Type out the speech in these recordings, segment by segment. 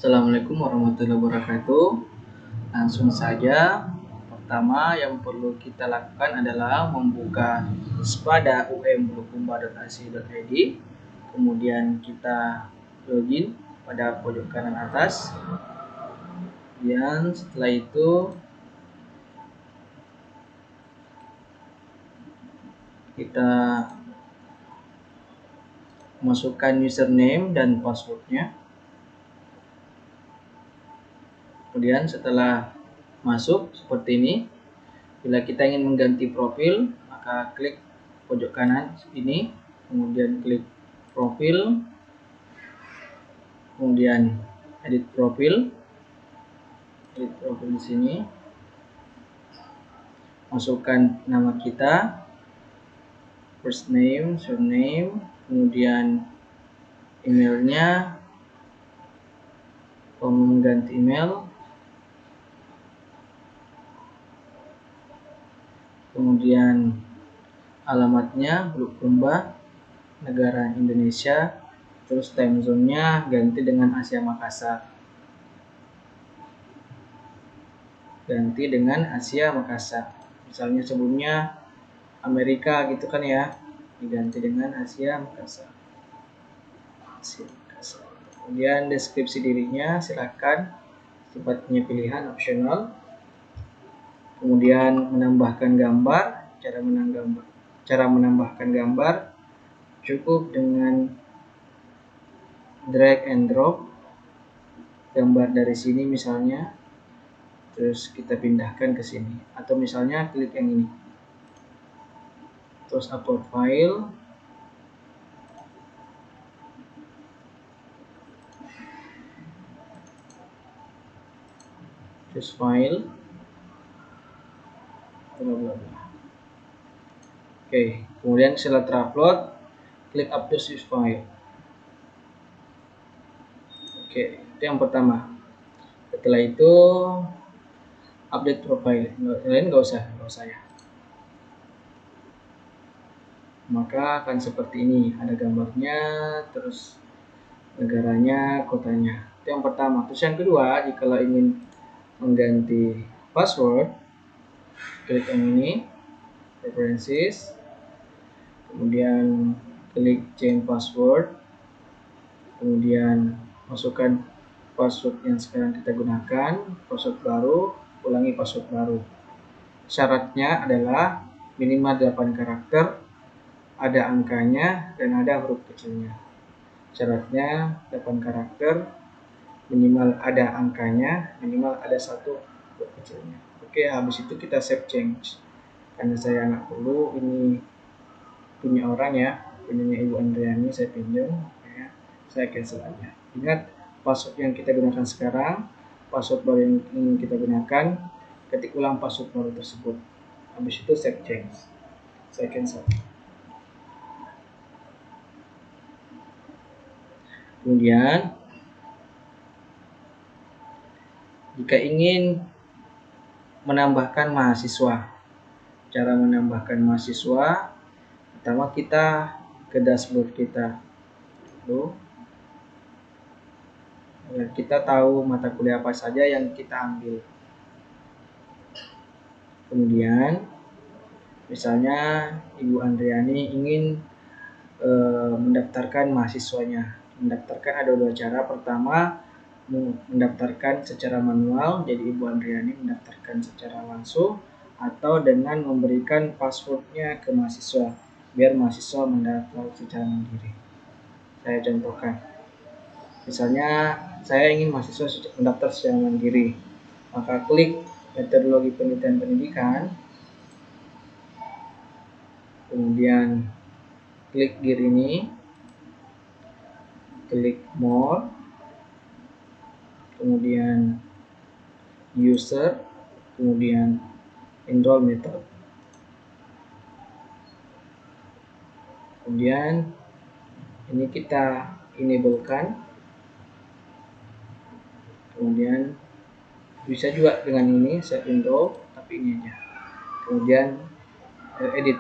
Assalamualaikum warahmatullahi wabarakatuh. Langsung saja. Pertama yang perlu kita lakukan adalah membuka Spada um.bulukumba.ac.id. Kemudian kita login pada pojok kanan atas. Kemudian setelah itu kita masukkan username dan passwordnya. Kemudian setelah masuk seperti ini, bila kita ingin mengganti profil, maka klik pojok kanan ini, kemudian klik profil, kemudian edit profil di sini, masukkan nama kita, first name, surname, kemudian emailnya, mengganti email, kemudian alamatnya Bulukumba, negara Indonesia, terus time zone-nya ganti dengan Asia Makassar. Misalnya sebelumnya Amerika gitu kan ya, diganti dengan Asia Makassar. Kemudian deskripsi dirinya silakan, sifatnya pilihan opsional. Kemudian menambahkan gambar, cara menambahkan gambar cukup dengan drag and drop gambar dari sini misalnya, terus kita pindahkan ke sini, atau misalnya klik yang ini, terus upload file, terus file, Oke, kemudian setelah terupload, klik upload this file. Oke, itu yang pertama. Setelah itu update profile, lain nggak usah ya. Maka akan seperti ini, ada gambarnya, terus negaranya, kotanya. Itu yang pertama. Terus yang kedua, jika ingin mengganti password, klik yang ini, preferences, kemudian klik change password, kemudian masukkan password yang sekarang kita gunakan, password baru, ulangi password baru. Syaratnya adalah minimal 8 karakter, ada angkanya dan ada huruf kecilnya. Syaratnya 8 karakter, minimal ada angkanya, minimal ada 1 huruf kecilnya. Oke, habis itu kita save change. Karena saya nggak perlu, ini punya orang ya, punyanya Ibu Andriani, saya pinjam ya, saya cancel aja. Ingat, password yang kita gunakan sekarang, password baru yang ingin kita gunakan, ketik ulang password baru tersebut. Habis itu save change, saya cancel. Kemudian jika ingin menambahkan mahasiswa, cara menambahkan mahasiswa, pertama kita ke dashboard kita dulu, kita tahu mata kuliah apa saja yang kita ambil. Kemudian misalnya Ibu Andriani ingin mendaftarkan mahasiswanya. Mendaftarkan ada 2 cara. Pertama, mendaftarkan secara manual, jadi Ibu Andriani mendaftarkan secara langsung, atau dengan memberikan passwordnya ke mahasiswa, biar mahasiswa mendaftar secara mandiri. Saya contohkan, misalnya saya ingin mahasiswa mendaftar secara mandiri, maka klik metodologi penelitian pendidikan, kemudian klik gear ini, klik more, kemudian user, kemudian enroll method, kemudian ini kita enablekan, kemudian bisa juga dengan ini set enroll, tapi ini aja, kemudian edit,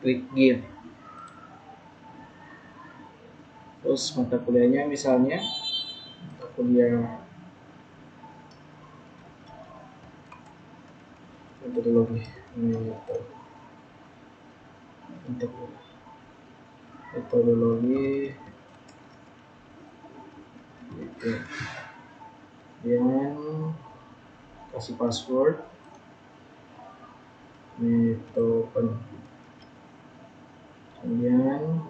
klik gear, terus mata kuliahnya misalnya mata kuliah metodologi metodologi itu, kemudian kasih password metode, kemudian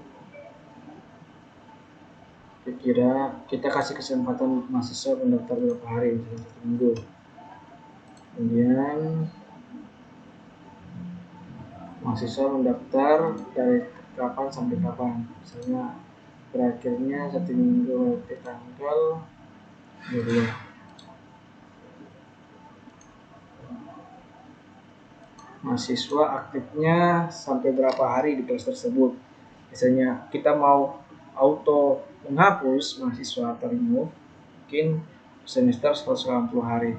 kira kita kasih kesempatan mahasiswa mendaftar berapa hari, misalnya 1 minggu. Kemudian mahasiswa mendaftar dari kapan sampai kapan, misalnya berakhirnya 1 minggu di tanggal 22. Mahasiswa aktifnya sampai berapa hari di kelas tersebut. Misalnya kita mau auto menghapus mahasiswa atau remove, mungkin semester 180 hari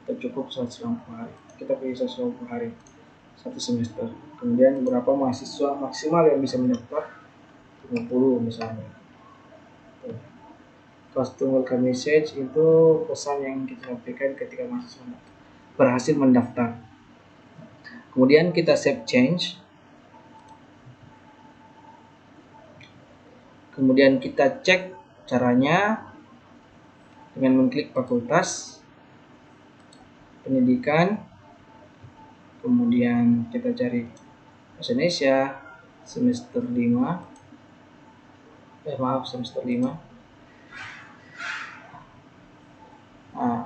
atau cukup 180 hari. Kita pilih 180 hari 1 semester. Kemudian berapa mahasiswa maksimal yang bisa mendaftar? 50 misalnya. Customer welcome message itu pesan yang kita sampaikan ketika mahasiswa berhasil mendaftar. Kemudian kita save change. Kemudian kita cek caranya dengan mengklik fakultas, pendidikan, kemudian kita cari bahasa Indonesia semester 5. Semester 5. Nah,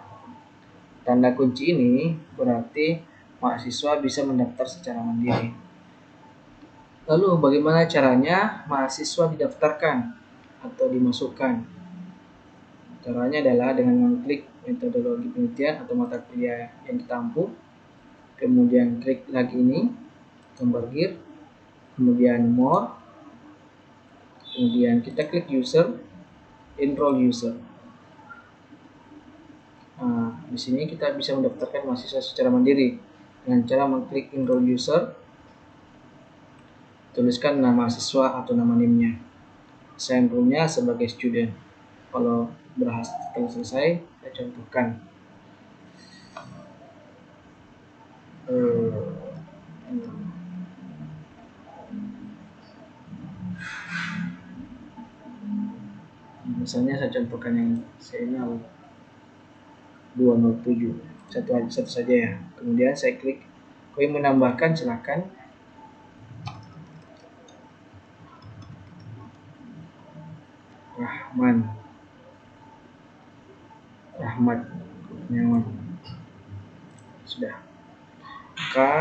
tanda kunci ini berarti mahasiswa bisa mendaftar secara mandiri. Lalu bagaimana caranya mahasiswa didaftarkan atau dimasukkan? Caranya adalah dengan mengklik metodologi penelitian atau mata kuliah yang ditampu, kemudian klik lagi ini, gambar gear, kemudian more, kemudian kita klik user, enroll user. Nah, di sini kita bisa mendaftarkan mahasiswa secara mandiri dengan cara mengklik enroll user, tuliskan nama mahasiswa atau nama NIM-nya. Saya enroll-nya sebagai student. Kalau berhasil selesai, saya contohkan. Misalnya saya contohkan yang serial 207, satu saja ya. Kemudian saya klik, kalau ingin menambahkan silakan. Rahmat Kurniawan. Sudah. Maka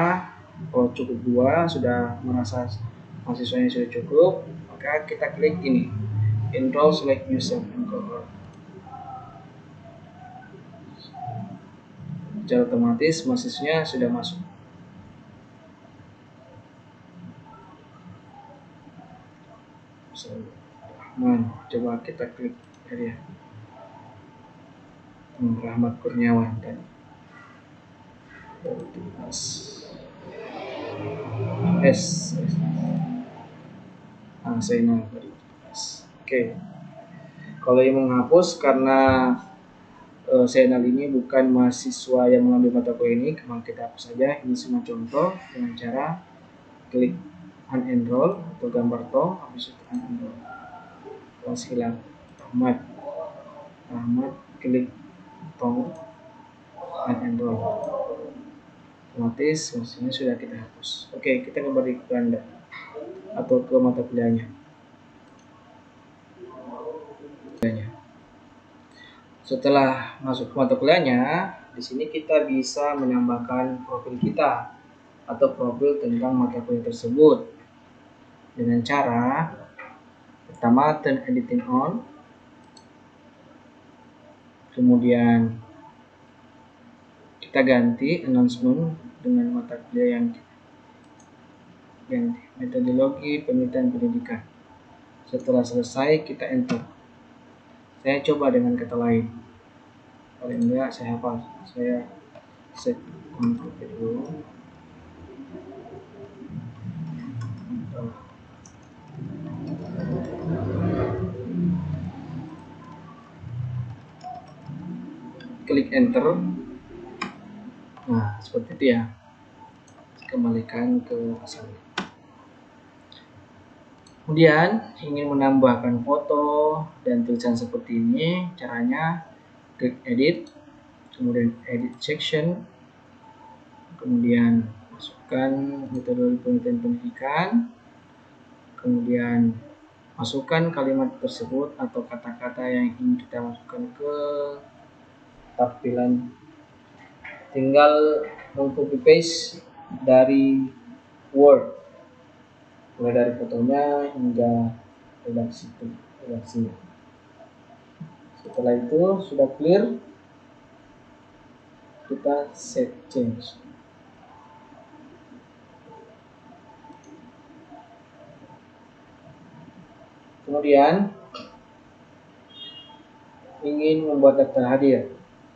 kalau cukup 2, sudah merasa mahasiswanya sudah cukup, maka kita klik ini, enroll select user and cohort. Secara otomatis mahasiswanya sudah masuk. Rahman, coba kita klik ya. Rahmat Kurniawan tadi. S. Zainal. Oke. Kalau yang menghapus karena Zainal ini bukan mahasiswa yang mengambil mata kuliah ini, maka kita hapus saja. Ini semua contoh dengan cara klik unenroll atau gambar tong, habis itu unenroll. Kalau hilang Rahmat klik tong unenroll, otomatis ini sudah kita hapus. Oke, kita kembali ke Anda atau ke mata kuliahnya. Setelah masuk ke mata kuliahnya, di sini kita bisa menambahkan profil kita atau profil tentang mata kuliah tersebut dengan cara pertama turn editing on, kemudian kita ganti announcement dengan mata kuliah yang metodologi penelitian pendidikan. Setelah selesai kita enter. Saya coba dengan kata lain. Paling enggak saya hafal. Saya set untuk dulu. Klik enter. Nah, seperti itu ya. kembalikan ke asalnya. Kemudian ingin menambahkan foto dan tulisan seperti ini, caranya klik edit, kemudian edit section, kemudian masukkan metode penelitian pendidikan, kemudian masukkan kalimat tersebut atau kata-kata yang ingin kita masukkan ke tampilan. Tinggal meng-copy paste dari Word, mulai dari fotonya hingga redaksinya. Setelah itu sudah clear, kita save change. Kemudian ingin membuat daftar hadir.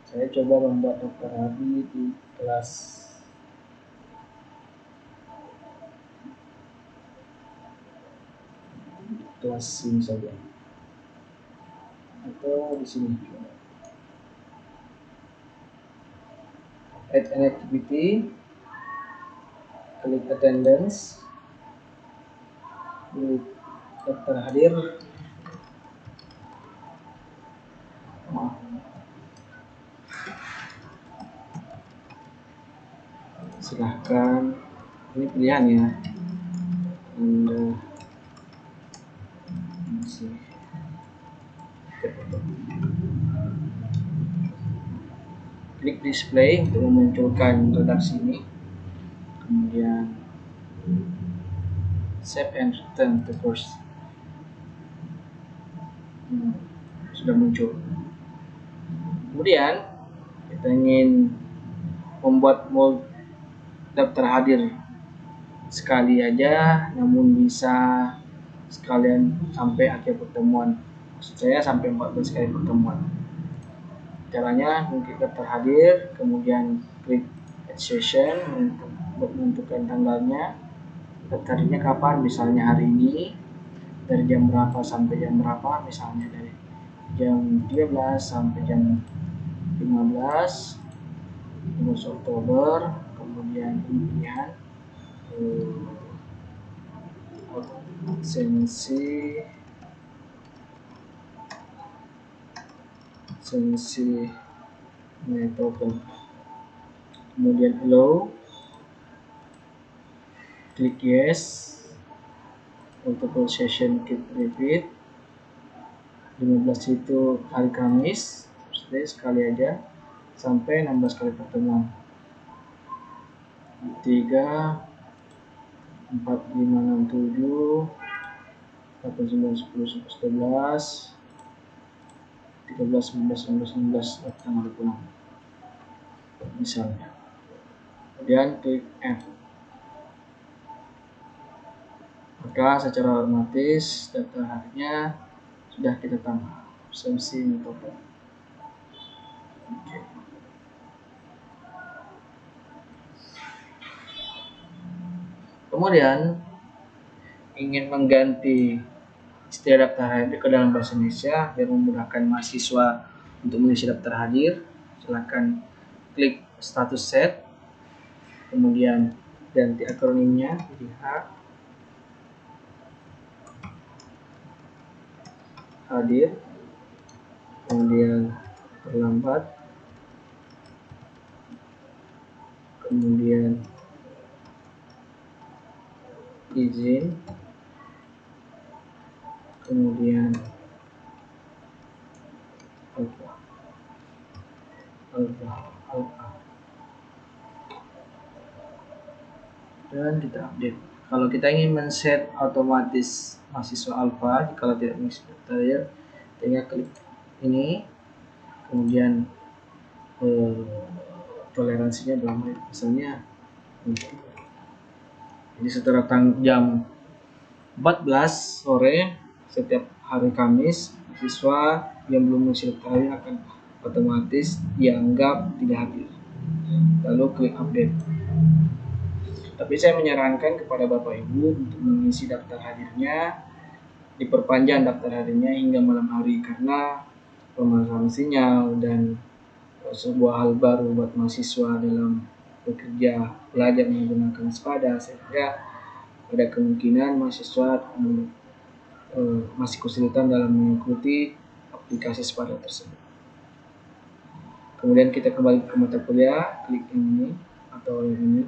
Saya coba membuat daftar hadir di kelas ini saja, atau di sini. Add an activity, klik attendance, klik daftar hadir. Silahkan, ini pilihan ya, Anda masih klik display untuk memunculkan redaksi ini, kemudian save and return to course. Sudah muncul. Kemudian kita ingin membuat mold daftar hadir sekali aja, namun bisa sekalian sampai akhir pertemuan. Maksud saya sampai 14 kali pertemuan. Caranya klik daftar hadir, kemudian klik add session untuk menentukan tanggalnya, daftarnya kapan, misalnya hari ini dari jam berapa sampai jam berapa, misalnya dari jam 13 sampai jam 15 Oktober. Kemudian pilihan sensi token, kemudian allow, klik yes, multiple session keep repeat. 15 itu hari Kamis, sekali aja sampai 16 kali pertemuan. 3 4 5 6 7 8 9 10 11 12 13 14 15 16 tanggal 26 misalnya. Kemudian klik F. Maka secara otomatis daftar harinya sudah kita tambah. Sensi token. Oke. Kemudian ingin mengganti istilah daftar hadir ke dalam bahasa Indonesia biar memudahkan mahasiswa untuk mengisi daftar hadir, silakan klik status set, kemudian ganti akronimnya jadi H, hadir, kemudian terlambat, kemudian izin, kemudian alfa, dan kita update. Kalau kita ingin men-set otomatis mahasiswa alfa, kalau tidak mengisi daftar hadir, tinggal klik ini, kemudian toleransinya berapa, misalnya jadi setelah jam 14 sore setiap hari Kamis, siswa yang belum mengisi daftar hadir akan otomatis dianggap tidak hadir. Lalu klik update. Tapi saya menyarankan kepada Bapak Ibu untuk mengisi daftar hadirnya, diperpanjang daftar hadirnya hingga malam hari, karena pemasangan sinyal dan sebuah hal baru buat mahasiswa dalam bekerja, belajar menggunakan SPADA, sehingga ada kemungkinan mahasiswa masih kesulitan dalam mengikuti aplikasi SPADA tersebut. Kemudian kita kembali ke mata kuliah, klik ini atau yang ini.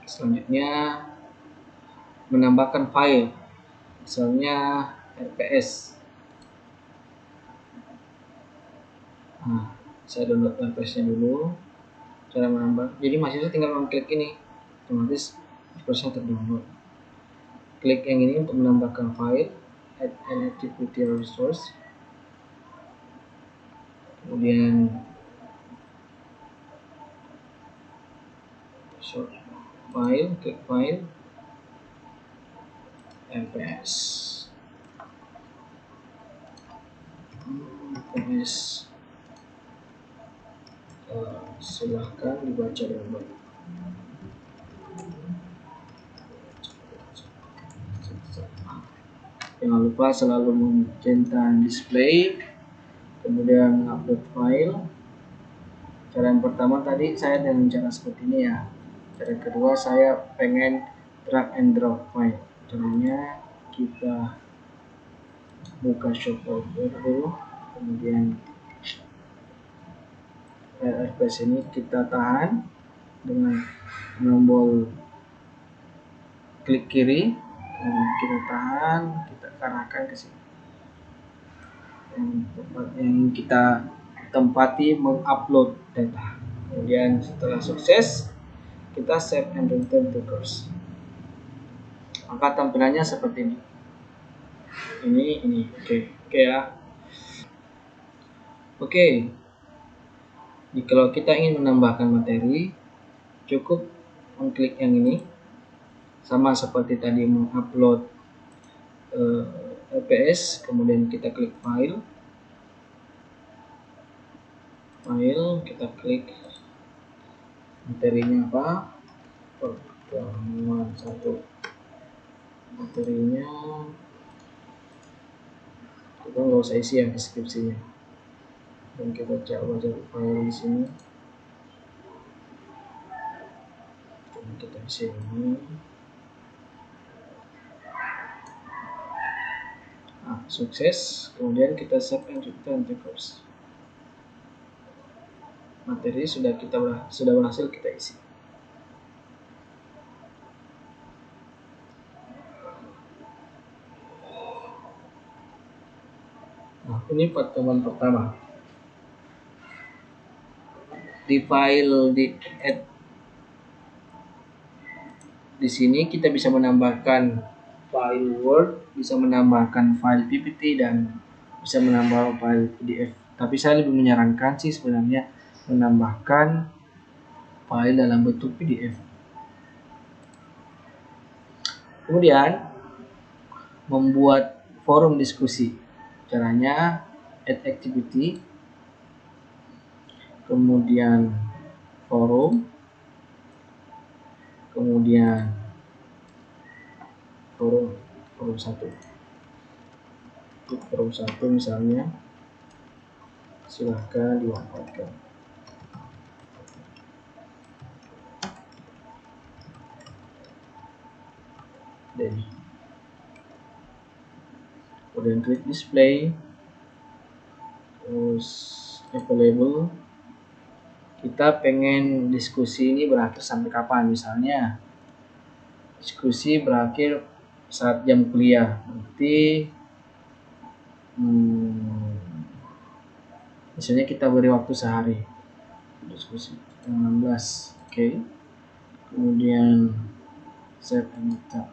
Selanjutnya menambahkan file, misalnya RPS. Nah, saya download RPS-nya dulu. Cara menambah, jadi mahasiswa tinggal mengklik ini, otomatis RPS-nya terdownload. Klik yang ini untuk menambahkan file, add an activity resource. Kemudian file, klik file, RPS. Silahkan dibaca dengan baik. Jangan lupa selalu mencentang display, kemudian upload file. Cara yang pertama tadi saya dengan cara seperti ini ya. Cara kedua saya pengen drag and drop file. Caranya kita buka shop folder dulu, kemudian RPS ini kita tahan dengan tombol klik kiri, kita tahan, kita arahkan ke sini. Yang kita tempati mengupload data. Kemudian setelah sukses, kita save and return to course. Maka tampilannya seperti ini. Ini, oke ya. Oke. Kalau kita ingin menambahkan materi, cukup mengklik yang ini, sama seperti tadi mengupload RPS, kemudian kita klik file, kita klik materinya apa, pertemuan 1. Materinya kita nggak usah isi ya deskripsinya, dan kita coba cari file di sini. Kita isi ini. Sukses. Kemudian kita save and return to course. Materi sudah berhasil kita isi. Nah, ini pertemuan pertama. Di file di sini kita bisa menambahkan file Word, bisa menambahkan file PPT, dan bisa menambah file PDF. Tapi saya lebih menyarankan sih sebenarnya menambahkan file dalam bentuk PDF. Kemudian membuat forum diskusi. Caranya add activity, kemudian forum, kemudian forum 1. Forum 1 misalnya, silahkan dimanfaatkan. Kemudian klik display, terus available. Kita pengen diskusi ini berakhir sampai kapan? Misalnya diskusi berakhir saat jam kuliah, berarti misalnya kita beri waktu sehari diskusi jam 16. Oke. Kemudian save and return.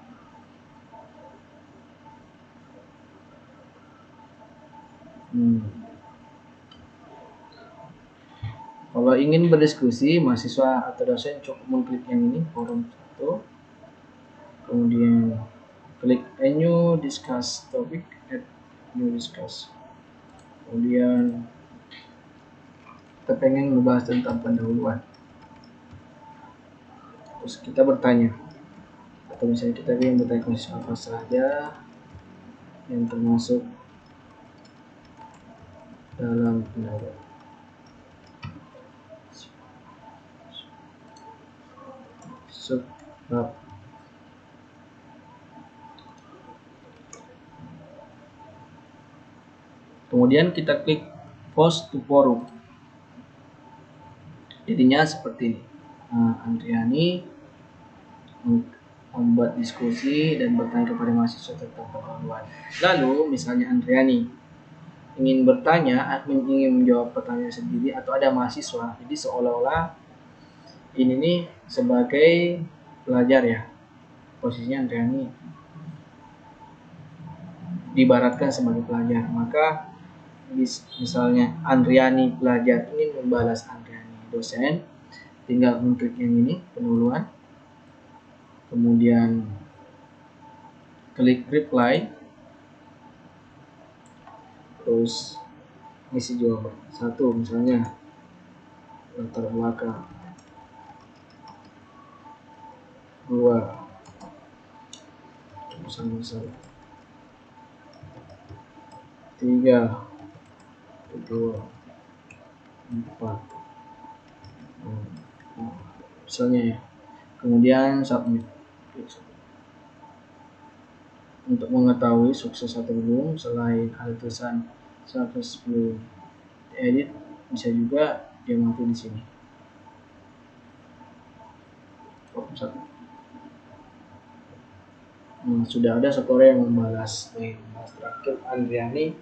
Kalau ingin berdiskusi, mahasiswa atau dosen cukup mengklik yang ini, forum 1. Kemudian klik new discuss topic, add new discuss. Kemudian kita pengen membahas tentang pendahuluan. Terus kita bertanya, atau misalnya kita ingin bertanya apa saja yang termasuk dalam pendahuluan. masuk bab. Kemudian kita klik post to forum. Jadinya seperti ini. Andriani membuat diskusi dan bertanya kepada mahasiswa tentang pengetahuan. Lalu misalnya Andriani ingin bertanya, admin ingin menjawab pertanyaan sendiri atau ada mahasiswa. Jadi seolah-olah ini nih sebagai pelajar ya. Posisinya Andriani diibaratkan sebagai pelajar. Maka misalnya Andriani pelajar ingin membalas Andriani dosen, tinggal mengklik yang ini pendahuluan, kemudian klik reply, terus isi jawaban. Satu misalnya latar belakang, dua misalnya, tiga, kedua, empat, misalnya ya. Kemudian submit. Untuk mengetahui sukses atau belum, selain ada tulisan successful edit, bisa juga diamati di sini. Sudah ada satu orang yang membalas. Mas terakhir Andriani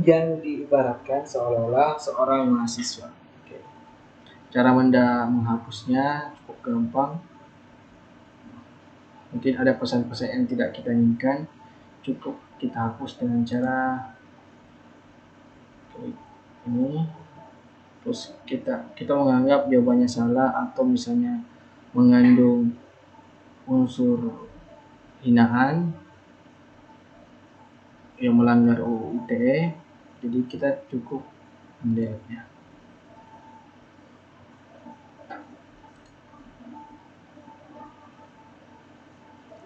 yang diibaratkan seolah-olah seorang mahasiswa. Oke. Cara menghapusnya cukup gampang. Mungkin ada pesan-pesan yang tidak kita inginkan, cukup kita hapus dengan cara klik ini. Terus kita menganggap jawabannya salah atau misalnya mengandung unsur hinaan yang melanggar UU ITE, jadi kita cukup mendelete-nya.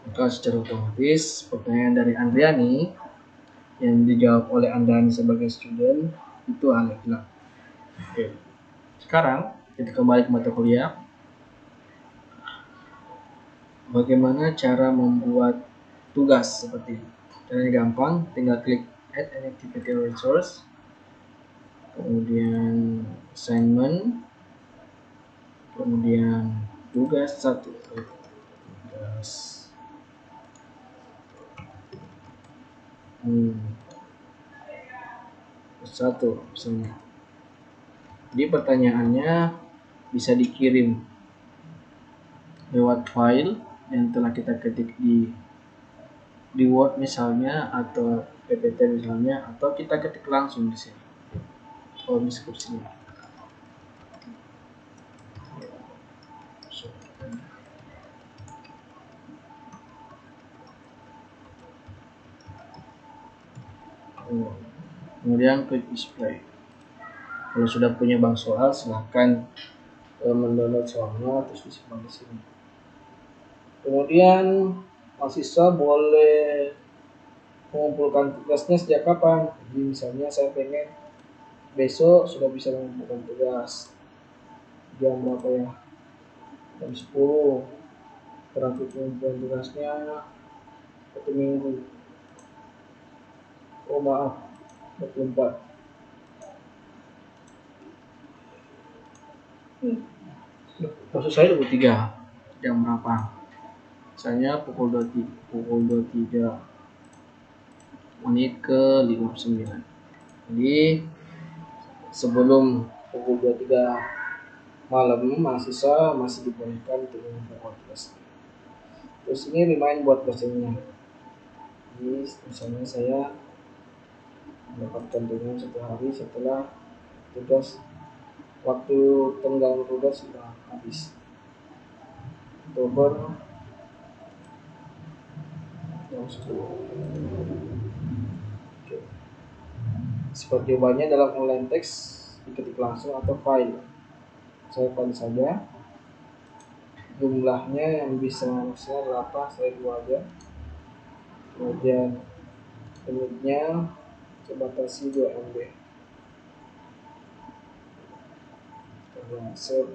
Maka secara otomatis pertanyaan dari Andriani yang dijawab oleh Andriani sebagai student itu hal yang hilang. Oke. Sekarang kita kembali ke mata kuliah. Bagaimana cara membuat tugas seperti ini? Caranya gampang, tinggal klik add an activity resource, kemudian assignment, kemudian tugas 1, tugas satu misalnya. Jadi pertanyaannya bisa dikirim lewat file yang telah kita ketik di Word misalnya, atau PPT misalnya, atau kita ketik langsung di sini form deskripsinya. Kemudian klik display. Kalau sudah punya bank soal, silahkan mendownload soalnya terus disimpan di sini. Kemudian mahasiswa boleh mengumpulkan tugasnya sejak kapan? Jadi misalnya saya pengen besok sudah bisa mengumpulkan tugas. Jam berapa ya? Jam 10. Terakhir pengumpulan tugasnya 1 minggu. Oh maaf, 24. Maksud saya 23. Jam berapa? Misalnya pukul 23 menit ke 59. Jadi sebelum pukul 23 malam, mahasiswa masih dibolehkan untuk mengumpulkan tugas. Terus ini remind buat dosennya. Jadi misalnya saya mendapatkan tugas 1 hari setelah tugas waktu tenggang tugas sudah habis. Oktober jam 10. Oke. Seperti jawabannya dalam online teks diketik langsung atau file. Saya file saja. Jumlahnya yang bisa manusia berapa, saya 2 aja. Kemudian menitnya saya batasi 2 MB. Save.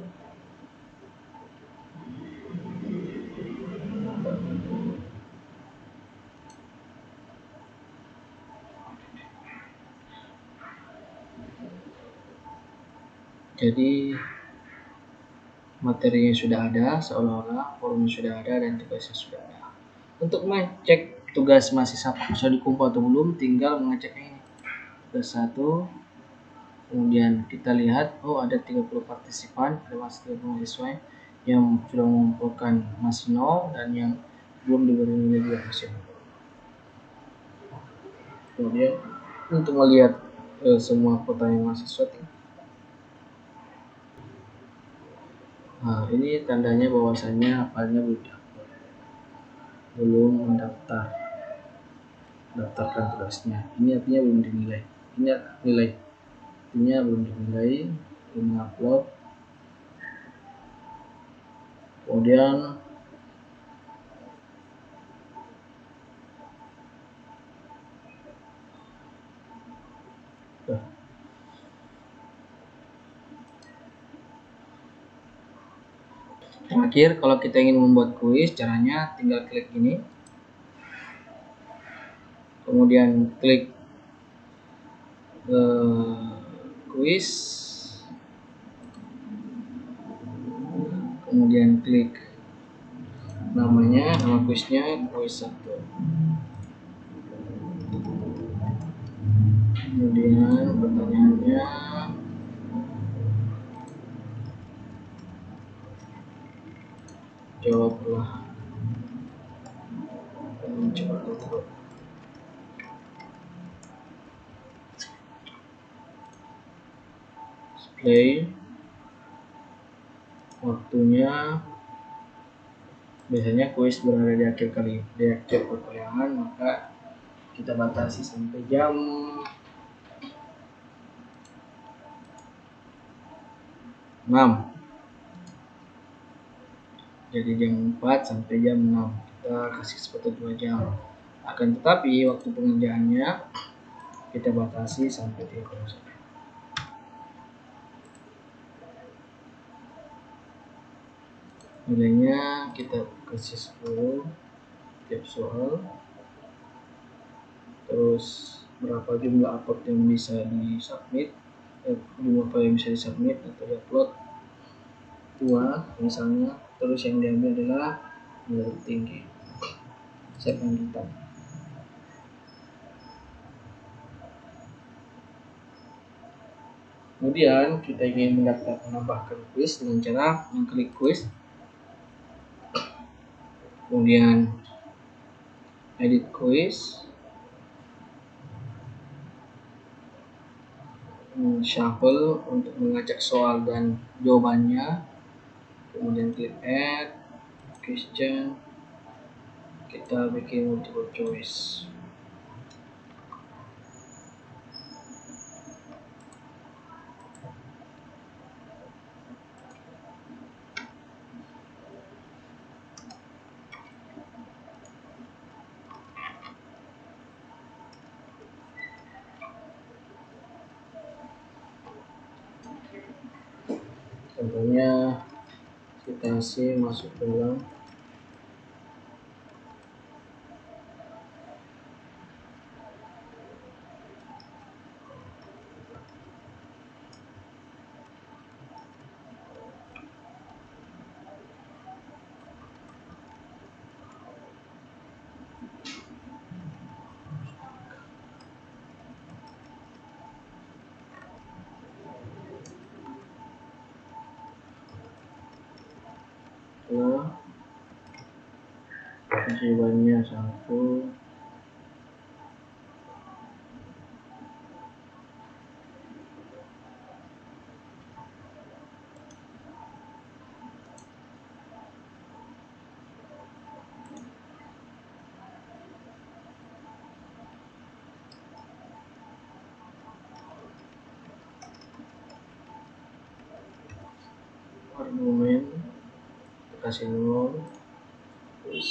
Jadi materinya sudah ada, seolah-olah forumnya sudah ada dan tugasnya sudah ada. Untuk mengecek tugas mahasiswa sudah dikumpul atau belum, tinggal mengeceknya ini. Tugas 1, kemudian kita lihat, oh ada 30 partisipan, ada 30 mahasiswa yang sudah mengumpulkan masih 0 dan yang belum diberi nilai juga masih 0. Kemudian untuk melihat semua pertanyaan mahasiswa, nah ini tandanya bahwasanya filenya belum diupload, belum mendaftarkan tugasnya. Ini artinya belum dinilai. Ini nilai, artinya belum dinilai, belum upload. Kemudian terakhir, kalau kita ingin membuat kuis, caranya tinggal klik ini, kemudian klik kuis, kemudian klik namanya, nama kuisnya kuis 1, kemudian pertanyaannya jawablah, coba tutup. Play, waktunya biasanya kuis berada di akhir perkuliahan, maka kita batasi sampai jam 6. Jadi jam 4 sampai jam 6. Kita kasih seperti 2 jam. Akan tetapi waktu pengerjaannya kita batasi sampai 30 menit. Nilainya kita kasih 10 tiap soal. Terus berapa jumlah upload yang bisa disubmit, jumlah file yang bisa disubmit atau diupload 2 misalnya. Terus yang diambil adalah nilai tinggi, siapa yang kita. Kemudian kita ingin menambahkan kuis dengan cara mengklik kuis, kemudian edit kuis, shuffle untuk mengacak soal dan jawabannya, kemudian klik add question, kita bikin multiple choice. Contohnya citasi masuk dalam jawabannya 1, argumen kasih 0, terus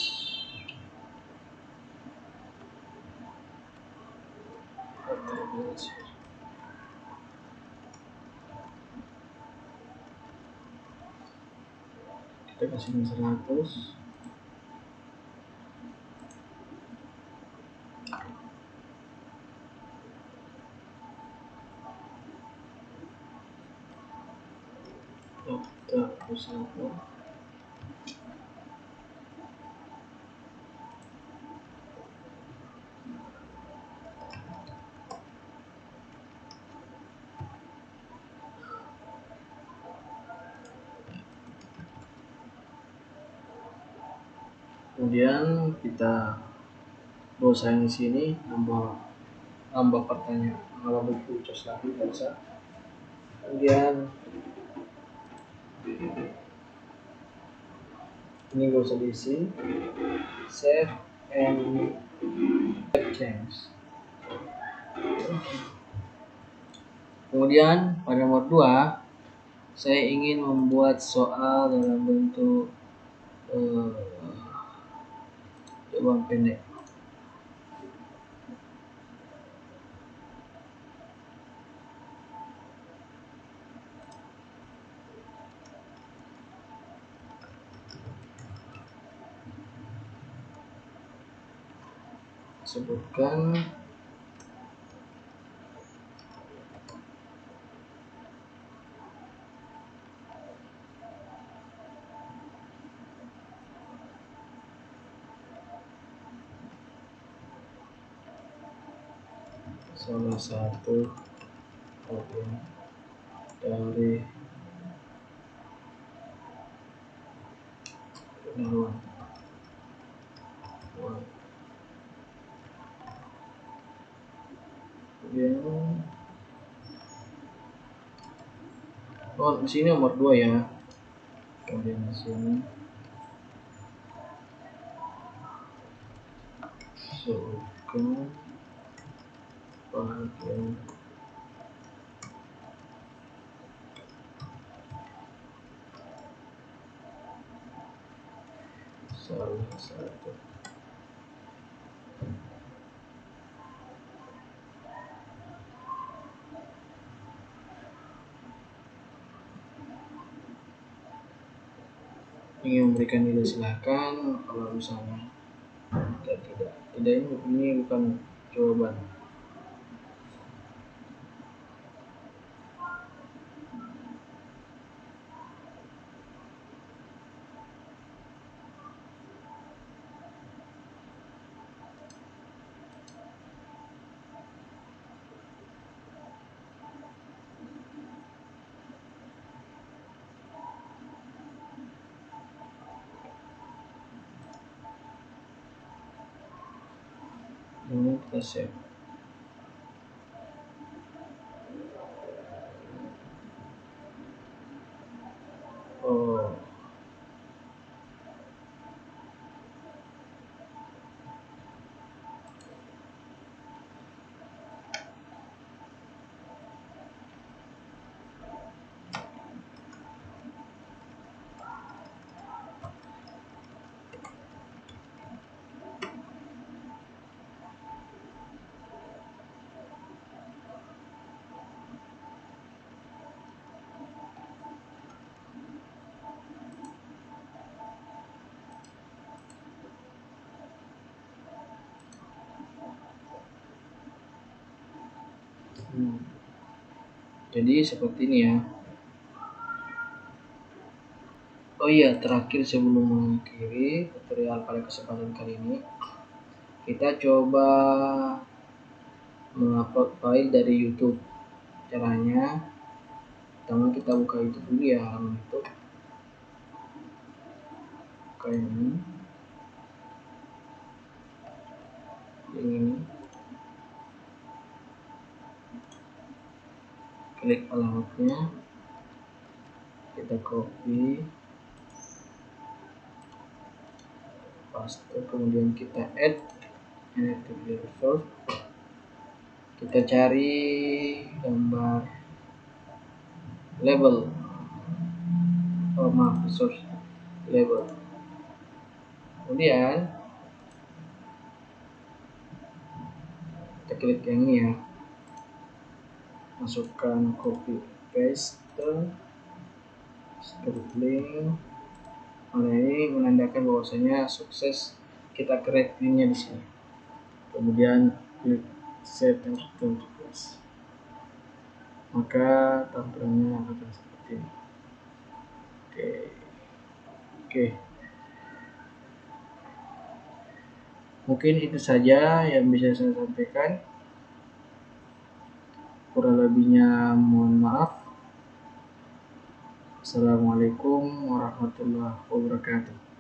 kita kasih 100. daftar usaha. Kemudian kita bosan di sini nambah pertanyaan, nambah buku cos lagi bisa. Kemudian ini gak usah diisi, save and change. Kemudian pada nomor 2 saya ingin membuat soal dalam bentuk jawaban pendek. Sebutkan salah satu bagian dari penaruhan uang. Kemudian di sini nomor 2 ya. Kemudian di sini sebutkan bagian salah satu. Ingin memberikan nilai silakan, kalau misalnya tidak ini bukan jawaban. Ini kita save. Oh, jadi seperti ini ya. Oh iya, terakhir sebelum mengakhiri tutorial pada kesempatan kali ini, kita coba mengupload file dari YouTube. Caranya, pertama kita buka YouTube dulu ya, halaman YouTube. Buka ini, klik alamatnya, kita copy, paste, kemudian kita add to resource. Kita cari gambar label, resource label. Kemudian kita klik yang ini ya, masukkan copy paste script link. Nah, ini menandakan bahwasanya sukses kita create linknya di sini. Kemudian klik save and return to class. Maka tampilannya akan seperti ini. Oke. Oke. Mungkin itu saja yang bisa saya sampaikan. Kurang lebihnya mohon maaf. Assalamualaikum warahmatullahi wabarakatuh.